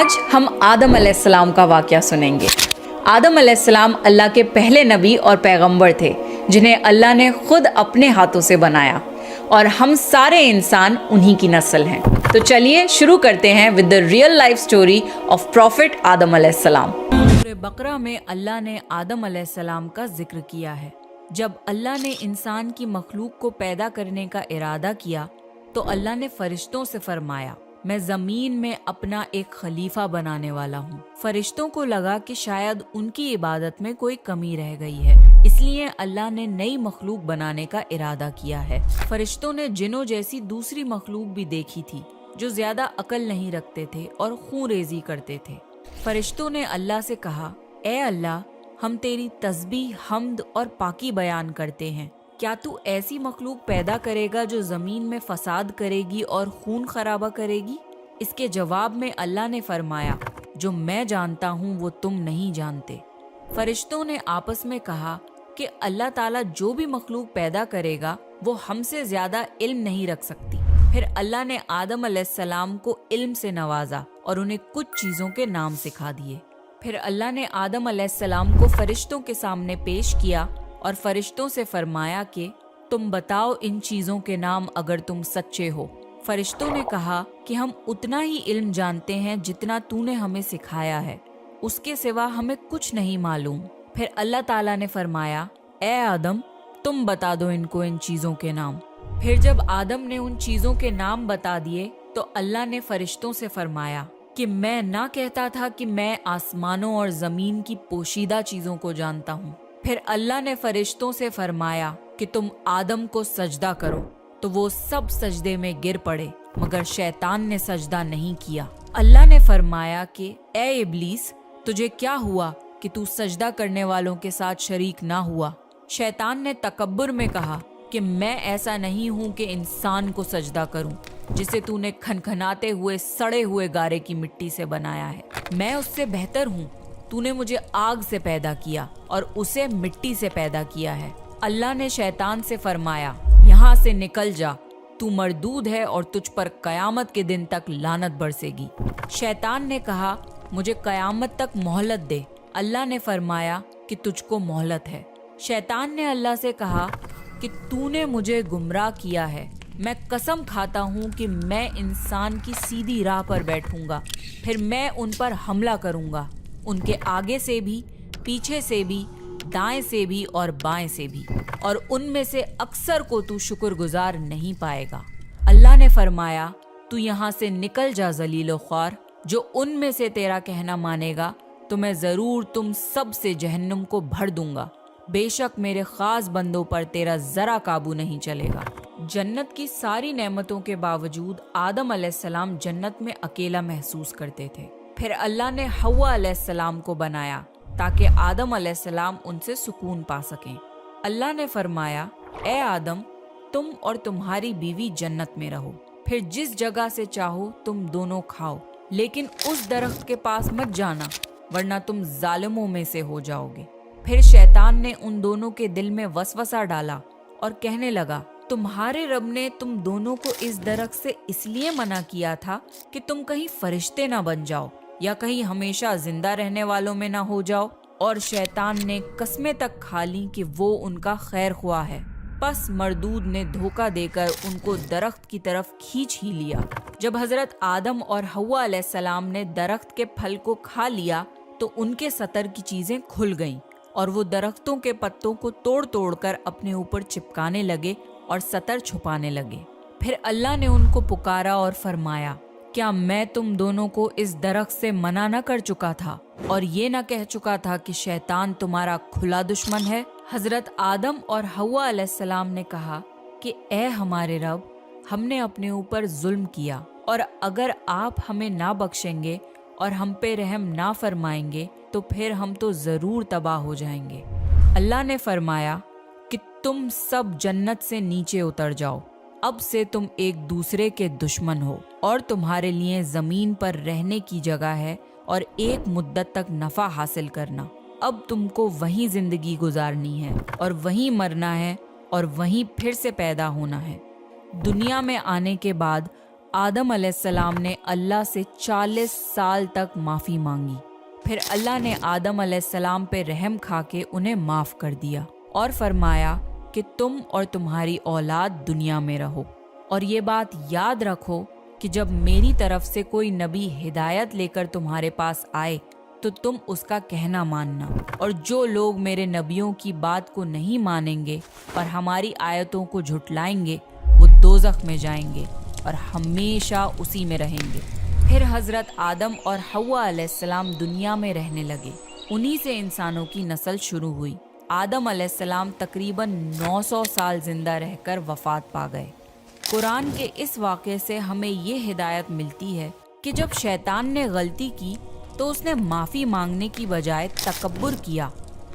آج ہم آدم علیہ السلام کا واقعہ سنیں گے۔ آدم علیہ السلام اللہ کے پہلے نبی اور پیغمبر تھے جنہیں اللہ نے خود اپنے ہاتھوں سے بنایا، اور ہم سارے انسان انہی کی نسل ہیں۔ تو چلیے شروع کرتے ہیں with the real life story of Prophet آدم علیہ السلام۔ سورہ بقرہ میں اللہ نے آدم علیہ السلام کا ذکر کیا ہے۔ جب اللہ نے انسان کی مخلوق کو پیدا کرنے کا ارادہ کیا تو اللہ نے فرشتوں سے فرمایا، میں زمین میں اپنا ایک خلیفہ بنانے والا ہوں۔ فرشتوں کو لگا کہ شاید ان کی عبادت میں کوئی کمی رہ گئی ہے، اس لیے اللہ نے نئی مخلوق بنانے کا ارادہ کیا ہے۔ فرشتوں نے جنوں جیسی دوسری مخلوق بھی دیکھی تھی جو زیادہ عقل نہیں رکھتے تھے اور خون ریزی کرتے تھے۔ فرشتوں نے اللہ سے کہا، اے اللہ، ہم تیری تسبیح، حمد اور پاکی بیان کرتے ہیں۔ کیا تو ایسی مخلوق پیدا کرے گا جو زمین میں فساد کرے گی اور خون خرابہ کرے گی؟ اس کے جواب میں اللہ نے فرمایا، جو میں جانتا ہوں وہ تم نہیں جانتے۔ فرشتوں نے آپس میں کہا کہ اللہ تعالیٰ جو بھی مخلوق پیدا کرے گا وہ ہم سے زیادہ علم نہیں رکھ سکتی۔ پھر اللہ نے آدم علیہ السلام کو علم سے نوازا اور انہیں کچھ چیزوں کے نام سکھا دیے۔ پھر اللہ نے آدم علیہ السلام کو فرشتوں کے سامنے پیش کیا اور فرشتوں سے فرمایا کہ تم بتاؤ ان چیزوں کے نام اگر تم سچے ہو۔ فرشتوں نے کہا کہ ہم اتنا ہی علم جانتے ہیں جتنا تو نے ہمیں سکھایا ہے، اس کے سوا ہمیں کچھ نہیں معلوم۔ پھر اللہ تعالیٰ نے فرمایا، اے آدم، تم بتا دو ان کو ان چیزوں کے نام۔ پھر جب آدم نے ان چیزوں کے نام بتا دیے تو اللہ نے فرشتوں سے فرمایا کہ میں نہ کہتا تھا کہ میں آسمانوں اور زمین کی پوشیدہ چیزوں کو جانتا ہوں۔ پھر اللہ نے فرشتوں سے فرمایا کہ تم آدم کو سجدہ کرو، تو وہ سب سجدے میں گر پڑے مگر شیطان نے سجدہ نہیں کیا۔ اللہ نے فرمایا کہ اے ابلیس، تجھے کیا ہوا کہ تو سجدہ کرنے والوں کے ساتھ شریک نہ ہوا؟ شیطان نے تکبر میں کہا کہ میں ایسا نہیں ہوں کہ انسان کو سجدہ کروں جسے تو نے کھنکھناتے ہوئے سڑے ہوئے گارے کی مٹی سے بنایا ہے۔ میں اس سے بہتر ہوں، تو نے مجھے آگ سے پیدا کیا اور اسے مٹی سے پیدا کیا ہے۔ اللہ نے شیطان سے فرمایا، یہاں سے نکل جا، تو مردود ہے اور تجھ پر قیامت کے دن تک لعنت برسے گی۔ شیطان نے کہا، مجھے قیامت تک مہلت دے۔ اللہ نے فرمایا کہ تجھ کو مہلت ہے۔ شیطان نے اللہ سے کہا کہ تو نے مجھے گمراہ کیا ہے، میں قسم کھاتا ہوں کہ میں انسان کی سیدھی راہ پر بیٹھوں گا، پھر میں ان پر حملہ کروں گا، ان کے آگے سے بھی، پیچھے سے بھی، دائیں سے بھی اور بائیں سے بھی، اور ان میں سے اکثر کو تو شکر گزار نہیں پائے گا۔ اللہ نے فرمایا، تو یہاں سے نکل جا ذلیل و خوار، جو ان میں سے تیرا کہنا مانے گا تو میں ضرور تم سب سے جہنم کو بھر دوں گا۔ بے شک میرے خاص بندوں پر تیرا ذرا قابو نہیں چلے گا۔ جنت کی ساری نعمتوں کے باوجود آدم علیہ السلام جنت میں اکیلا محسوس کرتے تھے۔ پھر اللہ نے حوا علیہ السلام کو بنایا تاکہ آدم علیہ السلام ان سے سکون پا سکیں۔ اللہ نے فرمایا، اے آدم، تم اور تمہاری بیوی جنت میں رہو، پھر جس جگہ سے چاہو تم دونوں کھاؤ، لیکن اس درخت کے پاس مت جانا ورنہ تم ظالموں میں سے ہو جاؤ گے۔ پھر شیطان نے ان دونوں کے دل میں وسوسہ ڈالا اور کہنے لگا، تمہارے رب نے تم دونوں کو اس درخت سے اس لیے منع کیا تھا کہ تم کہیں فرشتے نہ بن جاؤ یا کہیں ہمیشہ زندہ رہنے والوں میں نہ ہو جاؤ۔ اور شیطان نے قسمیں تک کھا لیں کہ وہ ان کا خیر خواہ ہے، پس مردود نے دھوکہ دے کر ان کو درخت کی طرف کھینچ ہی لیا۔ جب حضرت آدم اور حوا علیہ السلام نے درخت کے پھل کو کھا لیا تو ان کے سطر کی چیزیں کھل گئیں اور وہ درختوں کے پتوں کو توڑ توڑ کر اپنے اوپر چپکانے لگے اور سطر چھپانے لگے۔ پھر اللہ نے ان کو پکارا اور فرمایا، کیا میں تم دونوں کو اس درخت سے منع نہ کر چکا تھا اور یہ نہ کہہ چکا تھا کہ شیطان تمہارا کھلا دشمن ہے؟ حضرت آدم اور حوا علیہ السلام نے کہا کہ اے ہمارے رب، ہم نے اپنے اوپر ظلم کیا، اور اگر آپ ہمیں نہ بخشیں گے اور ہم پہ رحم نہ فرمائیں گے تو پھر ہم تو ضرور تباہ ہو جائیں گے۔ اللہ نے فرمایا کہ تم سب جنت سے نیچے اتر جاؤ، اب سے تم ایک دوسرے کے دشمن ہو، اور تمہارے لیے زمین پر رہنے کی جگہ ہے اور ایک مدت تک نفع حاصل کرنا۔ اب تم کو وہیں زندگی گزارنی ہے اور وہیں مرنا ہے اور وہیں پھر سے پیدا ہونا ہے۔ دنیا میں آنے کے بعد آدم علیہ السلام نے اللہ سے 40 سال تک معافی مانگی۔ پھر اللہ نے آدم علیہ السلام پہ رحم کھا کے انہیں معاف کر دیا اور فرمایا کہ تم اور تمہاری اولاد دنیا میں رہو، اور یہ بات یاد رکھو کہ جب میری طرف سے کوئی نبی ہدایت لے کر تمہارے پاس آئے تو تم اس کا کہنا ماننا، اور جو لوگ میرے نبیوں کی بات کو نہیں مانیں گے اور ہماری آیتوں کو جھٹلائیں گے وہ دوزخ میں جائیں گے اور ہمیشہ اسی میں رہیں گے۔ پھر حضرت آدم اور حوا علیہ السلام دنیا میں رہنے لگے، انہی سے انسانوں کی نسل شروع ہوئی۔ آدم علیہ السلام تقریباً 900 سال زندہ رہ کر وفات پا گئے۔ قرآن کے اس واقعے سے ہمیں یہ ہدایت ملتی ہے کہ جب شیطان نے غلطی کی تو اس نے معافی مانگنے کی بجائے تکبر کیا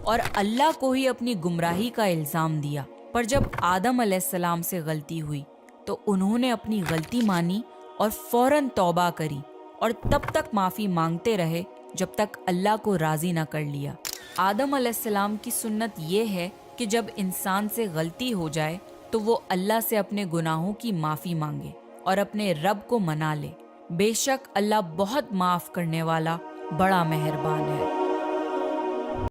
اور اللہ کو ہی اپنی گمراہی کا الزام دیا۔ پر جب آدم علیہ السلام سے غلطی ہوئی تو انہوں نے اپنی غلطی مانی اور فوراً توبہ کری، اور تب تک معافی مانگتے رہے جب تک اللہ کو راضی نہ کر لیا۔ آدم علیہ السلام کی سنت یہ ہے کہ جب انسان سے غلطی ہو جائے تو وہ اللہ سے اپنے گناہوں کی معافی مانگے اور اپنے رب کو منا لے۔ بے شک اللہ بہت معاف کرنے والا، بڑا مہربان ہے۔